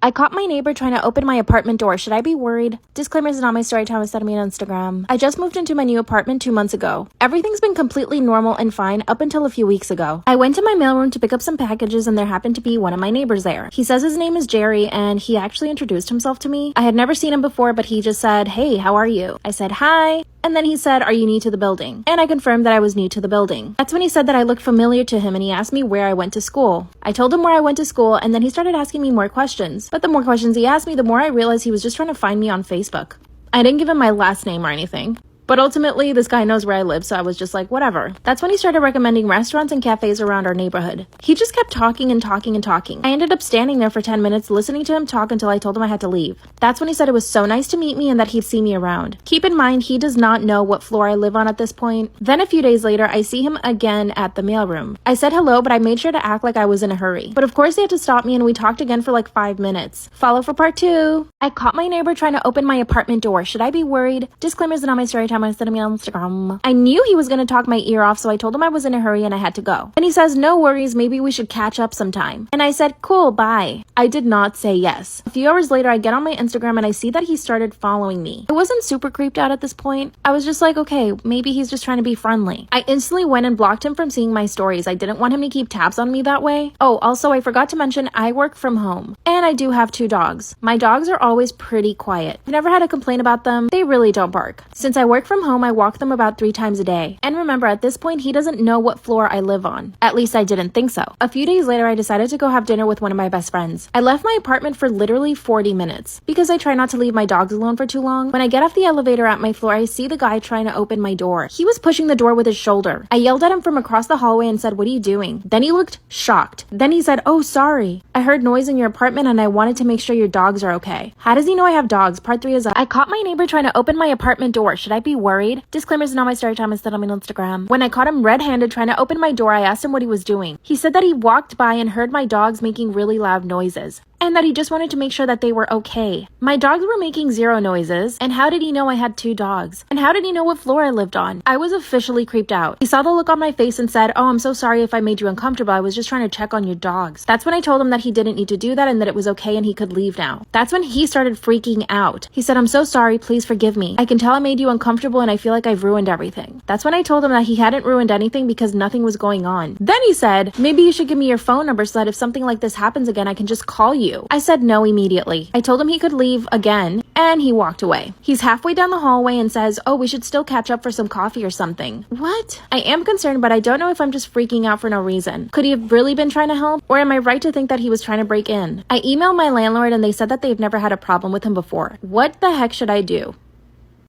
I caught my neighbor trying to open my apartment door. Should I be worried? Disclaimer is not my story time. Instead of me on Instagram. I just moved into my new apartment 2 months ago. Everything's been completely normal and fine up until a few weeks ago. I went to my mailroom to pick up some packages and there happened to be one of my neighbors there. He says his name is Jerry and he actually introduced himself to me. I had never seen him before, but he just said, "Hey, how are you?" I said, "Hi." And then he said, "Are you new to the building?" And I confirmed that I was new to the building. That's when he said that I looked familiar to him and he asked me where I went to school. I told him where I went to school and then he started asking me more questions. But the more questions he asked me, the more I realized he was just trying to find me on Facebook. I didn't give him my last name or anything. But ultimately, this guy knows where I live, so I was just like, whatever. That's when he started recommending restaurants and cafes around our neighborhood. He just kept talking and talking and talking. I ended up standing there for 10 minutes listening to him talk until I told him I had to leave. That's when he said it was so nice to meet me and that he'd see me around. Keep in mind, he does not know what floor I live on at this point. Then a few days later, I see him again at the mailroom. I said hello, but I made sure to act like I was in a hurry. But of course, he had to stop me and we talked again for like 5 minutes. Follow for part 2. I caught my neighbor trying to open my apartment door. Should I be worried? Disclaimers are not my story time. Instead of me on Instagram. I knew he was going to talk my ear off, so I told him I was in a hurry and I had to go. And he says, "No worries, maybe we should catch up sometime." And I said, "Cool, bye." I did not say yes. A few hours later, I get on my Instagram and I see that he started following me. I wasn't super creeped out at this point. I was just like, okay, maybe he's just trying to be friendly. I instantly went and blocked him from seeing my stories. I didn't want him to keep tabs on me that way. Oh, also, I forgot to mention I work from home. And I do have 2 dogs. My dogs are always pretty quiet. I've never had a complaint about them. They really don't bark. Since I work from home, I walk them about 3 times a day. And remember, at this point, he doesn't know what floor I live on. At least I didn't think so. A few days later, I decided to go have dinner with one of my best friends. I left my apartment for literally 40 minutes because I try not to leave my dogs alone for too long. When I get off the elevator at my floor, I see the guy trying to open my door. He was pushing the door with his shoulder. I yelled at him from across the hallway and said, "What are you doing?" Then he looked shocked. Then he said, "Oh, sorry. I heard noise in your apartment and I wanted to make sure your dogs are okay." How does he know I have dogs? Part 3 is up. I caught my neighbor trying to open my apartment door. Should I be worried? Disclaimers, not my story time. Instead of me on Instagram. When I caught him red-handed trying to open my door, I asked him what he was doing. He said that he walked by and heard my dogs making really loud noises. And that he just wanted to make sure that they were okay. My dogs were making 0 noises, and how did he know I had 2 dogs? And how did he know what floor I lived on? I was officially creeped out. He saw the look on my face and said, "Oh, I'm so sorry if I made you uncomfortable. I was just trying to check on your dogs." That's when I told him that he didn't need to do that and that it was okay and he could leave now. That's when he started freaking out. He said, "I'm so sorry, please forgive me. I can tell I made you uncomfortable and I feel like I've ruined everything." That's when I told him that he hadn't ruined anything because nothing was going on. Then he said, "Maybe you should give me your phone number so that if something like this happens again, I can just call you." I said no immediately. I told him he could leave again, and he walked away. He's halfway down the hallway and says, "Oh, we should still catch up for some coffee or something." What? I am concerned, but I don't know if I'm just freaking out for no reason. Could he have really been trying to help? Or am I right to think that he was trying to break in? I emailed my landlord and they said that they've never had a problem with him before. What the heck should I do?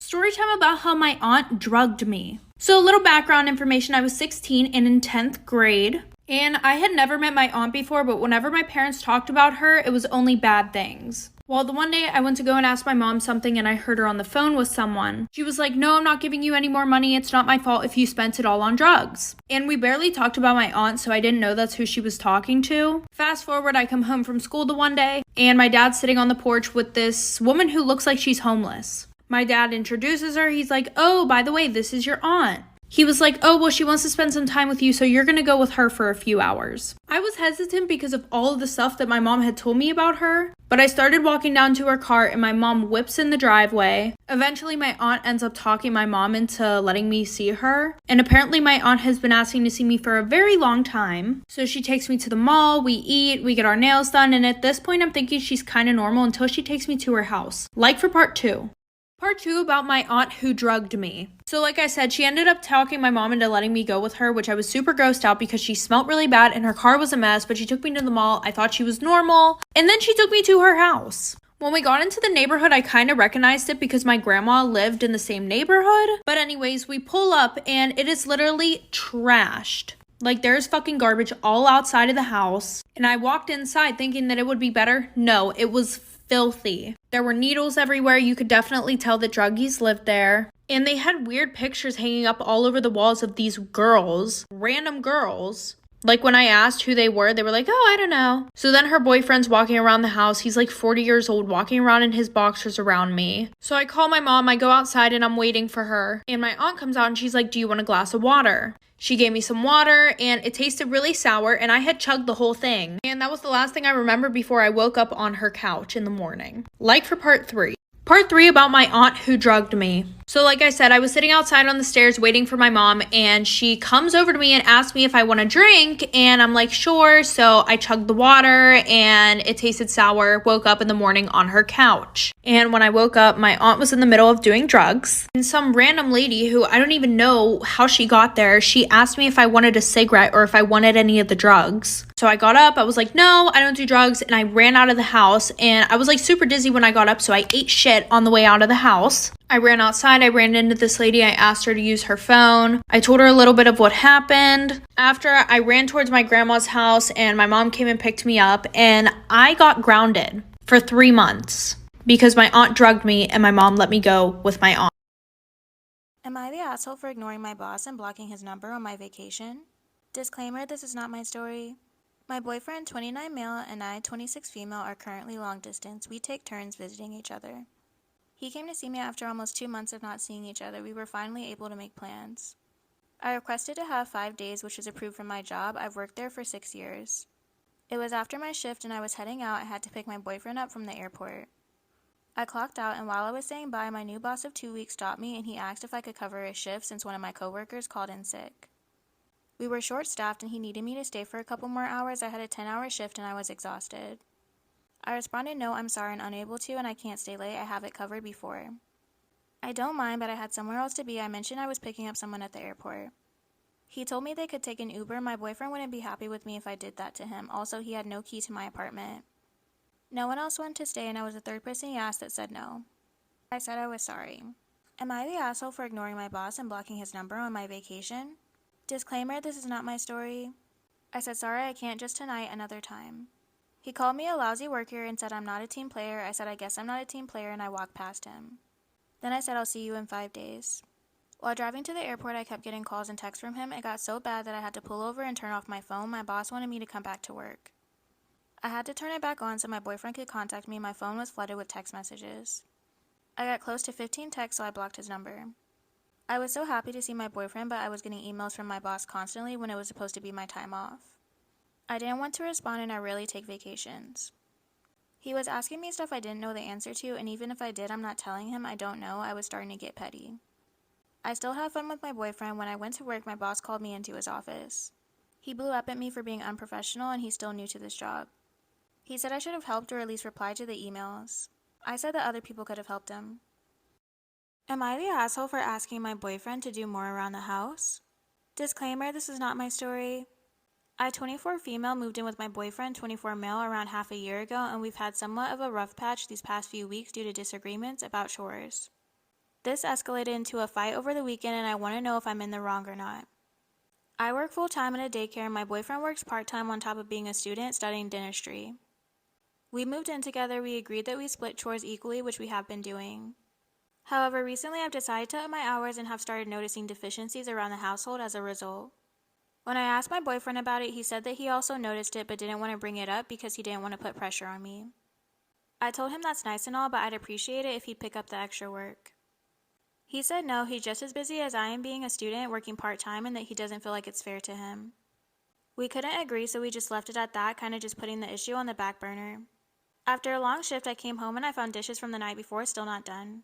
Story time about how my aunt drugged me. So a little background information. I was 16 and in 10th grade. And I had never met my aunt before, but whenever my parents talked about her, it was only bad things. Well, the one day I went to go and ask my mom something and I heard her on the phone with someone. She was like, "No, I'm not giving you any more money. It's not my fault if you spent it all on drugs." And we barely talked about my aunt, so I didn't know that's who she was talking to. Fast forward, I come home from school the one day and my dad's sitting on the porch with this woman who looks like she's homeless. My dad introduces her. He's like, "Oh, by the way, this is your aunt." He was like, "Oh, well, she wants to spend some time with you, so you're gonna go with her for a few hours." I was hesitant because of all of the stuff that my mom had told me about her, but I started walking down to her car and my mom whips in the driveway. Eventually, my aunt ends up talking my mom into letting me see her, and apparently my aunt has been asking to see me for a very long time. So she takes me to the mall, we eat, we get our nails done, and at this point, I'm thinking she's kind of normal until she takes me to her house. Like for part 2. Part 2 about my aunt who drugged me. So like I said, she ended up talking my mom into letting me go with her, which I was super grossed out because she smelled really bad and her car was a mess, but she took me to the mall. I thought she was normal. And then she took me to her house. When we got into the neighborhood, I kind of recognized it because my grandma lived in the same neighborhood. But anyways, we pull up and it is literally trashed. Like there's fucking garbage all outside of the house. And I walked inside thinking that it would be better. No, it was filthy. There were needles everywhere. You could definitely tell that druggies lived there. And they had weird pictures hanging up all over the walls of these girls, random girls. Like when I asked who they were they were like, oh, I don't know. So then her boyfriend's walking around the house. He's like 40 years old, walking around in his boxers around me. So I call my mom, I go outside and I'm waiting for her. And my aunt comes out and she's like, do you want a glass of water? She gave me some water and it tasted really sour and I had chugged the whole thing. And that was the last thing I remember before I woke up on her couch in the morning. Like for part 3. Part 3 about my aunt who drugged me. So like I said, I was sitting outside on the stairs waiting for my mom and she comes over to me and asks me if I want a drink and I'm like, sure. So I chugged the water and it tasted sour, woke up in the morning on her couch. And when I woke up, my aunt was in the middle of doing drugs. And some random lady who I don't even know how she got there, she asked me if I wanted a cigarette or if I wanted any of the drugs. So I got up, I was like, no, I don't do drugs. And I ran out of the house and I was like super dizzy when I got up. So I ate shit on the way out of the house. I ran outside, I ran into this lady, I asked her to use her phone. I told her a little bit of what happened. After I ran towards my grandma's house and my mom came and picked me up and I got grounded for 3 months because my aunt drugged me and my mom let me go with my aunt. Am I the asshole for ignoring my boss and blocking his number on my vacation? Disclaimer, this is not my story. My boyfriend, 29 male, and I, 26 female, are currently long distance. We take turns visiting each other. He came to see me after almost 2 months of not seeing each other. We were finally able to make plans. I requested to have 5 days, which was approved from my job. I've worked there for 6 years. It was after my shift and I was heading out. I had to pick my boyfriend up from the airport. I clocked out, and while I was saying bye, my new boss of 2 weeks stopped me and he asked if I could cover his shift since one of my coworkers called in sick. We were short-staffed and he needed me to stay for a couple more hours. I had a 10-hour shift and I was exhausted. I responded, no, I'm sorry and unable to, and I can't stay late. I have it covered before. I don't mind, but I had somewhere else to be. I mentioned I was picking up someone at the airport. He told me they could take an Uber. My boyfriend wouldn't be happy with me if I did that to him. Also, he had no key to my apartment. No one else wanted to stay, and I was the third person he asked that said no. I said I was sorry. Am I the asshole for ignoring my boss and blocking his number on my vacation? Disclaimer, this is not my story. I said sorry, I can't just tonight, another time. He called me a lousy worker and said I'm not a team player. I said I guess I'm not a team player and I walked past him. Then I said I'll see you in 5 days. While driving to the airport, I kept getting calls and texts from him. It got so bad that I had to pull over and turn off my phone. My boss wanted me to come back to work. I had to turn it back on so my boyfriend could contact me. My phone was flooded with text messages. I got close to 15 texts, so I blocked his number. I was so happy to see my boyfriend, but I was getting emails from my boss constantly when it was supposed to be my time off. I didn't want to respond and I rarely take vacations. He was asking me stuff I didn't know the answer to, and even if I did, I'm not telling him I don't know. I was starting to get petty. I still have fun with my boyfriend. When I went to work, my boss called me into his office. He blew up at me for being unprofessional and he's still new to this job. He said I should have helped or at least replied to the emails. I said that other people could have helped him. Am I the asshole for asking my boyfriend to do more around the house? Disclaimer, this is not my story. I, 24 female, moved in with my boyfriend, 24 male, around half a year ago, and we've had somewhat of a rough patch these past few weeks due to disagreements about chores. This escalated into a fight over the weekend, and I want to know if I'm in the wrong or not. I work full-time in a daycare, and my boyfriend works part-time on top of being a student studying dentistry. We moved in together. We agreed that we split chores equally, which we have been doing. However, recently I've decided to up my hours and have started noticing deficiencies around the household as a result. When I asked my boyfriend about it, he said that he also noticed it but didn't want to bring it up because he didn't want to put pressure on me. I told him that's nice and all, but I'd appreciate it if he'd pick up the extra work. He said no, he's just as busy as I am being a student working part-time and that he doesn't feel like it's fair to him. We couldn't agree, so we just left it at that, kind of just putting the issue on the back burner. After a long shift, I came home and I found dishes from the night before still not done.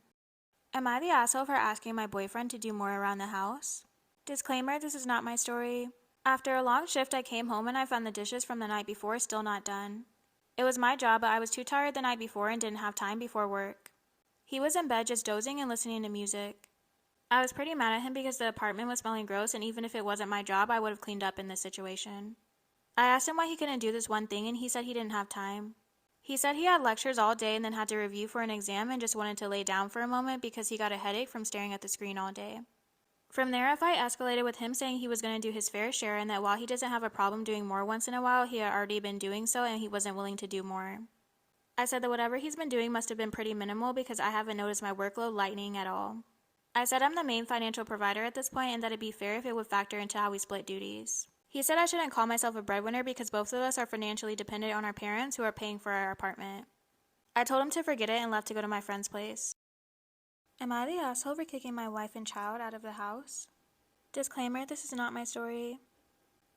Am I the asshole for asking my boyfriend to do more around the house? Disclaimer, this is not my story. After a long shift, I came home and I found the dishes from the night before still not done. It was my job, but I was too tired the night before and didn't have time before work. He was in bed just dozing and listening to music. I was pretty mad at him because the apartment was smelling gross, and even if it wasn't my job, I would have cleaned up in this situation. I asked him why he couldn't do this one thing, and he said he didn't have time. He said he had lectures all day and then had to review for an exam and just wanted to lay down for a moment because he got a headache from staring at the screen all day. From there, a fight escalated with him saying he was going to do his fair share and that while he doesn't have a problem doing more once in a while, he had already been doing so and he wasn't willing to do more. I said that whatever he's been doing must have been pretty minimal because I haven't noticed my workload lightening at all. I said I'm the main financial provider at this point and that it'd be fair if it would factor into how we split duties. He said I shouldn't call myself a breadwinner because both of us are financially dependent on our parents who are paying for our apartment. I told him to forget it and left to go to my friend's place. Am I the asshole for kicking my wife and child out of the house? Disclaimer, this is not my story.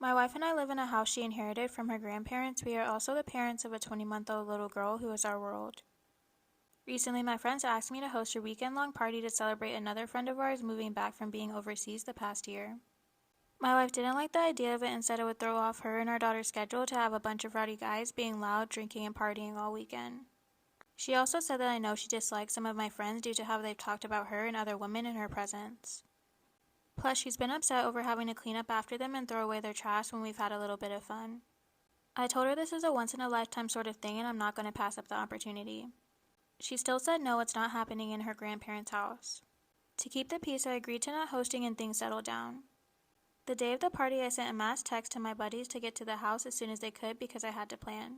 My wife and I live in a house she inherited from her grandparents. We are also the parents of a 20-month-old little girl who is our world. Recently, my friends asked me to host a weekend-long party to celebrate another friend of ours moving back from being overseas the past year. My wife didn't like the idea of it and said it would throw off her and our daughter's schedule to have a bunch of rowdy guys being loud, drinking, and partying all weekend. She also said that I know she dislikes some of my friends due to how they've talked about her and other women in her presence. Plus, she's been upset over having to clean up after them and throw away their trash when we've had a little bit of fun. I told her this is a once-in-a-lifetime sort of thing and I'm not going to pass up the opportunity. She still said no, it's not happening in her grandparents' house. To keep the peace, I agreed to not hosting and things settled down. The day of the party, I sent a mass text to my buddies to get to the house as soon as they could because I had to plan.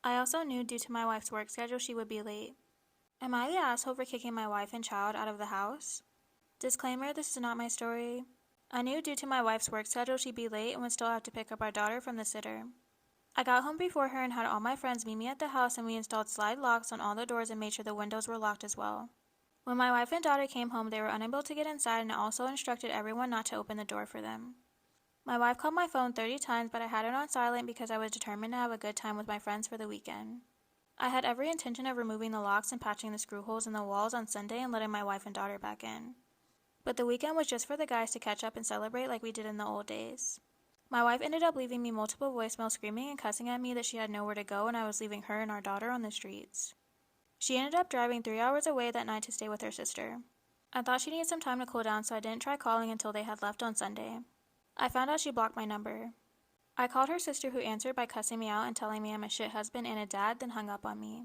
I also knew due to my wife's work schedule she would be late. Am I the asshole for kicking my wife and child out of the house? Disclaimer, this is not my story. I knew due to my wife's work schedule she'd be late and would still have to pick up our daughter from the sitter. I got home before her and had all my friends meet me at the house and we installed slide locks on all the doors and made sure the windows were locked as well. When my wife and daughter came home, they were unable to get inside and I also instructed everyone not to open the door for them. My wife called my phone 30 times, but I had it on silent because I was determined to have a good time with my friends for the weekend. I had every intention of removing the locks and patching the screw holes in the walls on Sunday and letting my wife and daughter back in. But the weekend was just for the guys to catch up and celebrate like we did in the old days. My wife ended up leaving me multiple voicemails screaming and cussing at me that she had nowhere to go and I was leaving her and our daughter on the streets. She ended up driving 3 hours away that night to stay with her sister. I thought she needed some time to cool down, so I didn't try calling until they had left on Sunday. I found out she blocked my number. I called her sister who answered by cussing me out and telling me I'm a shit husband and a dad, then hung up on me.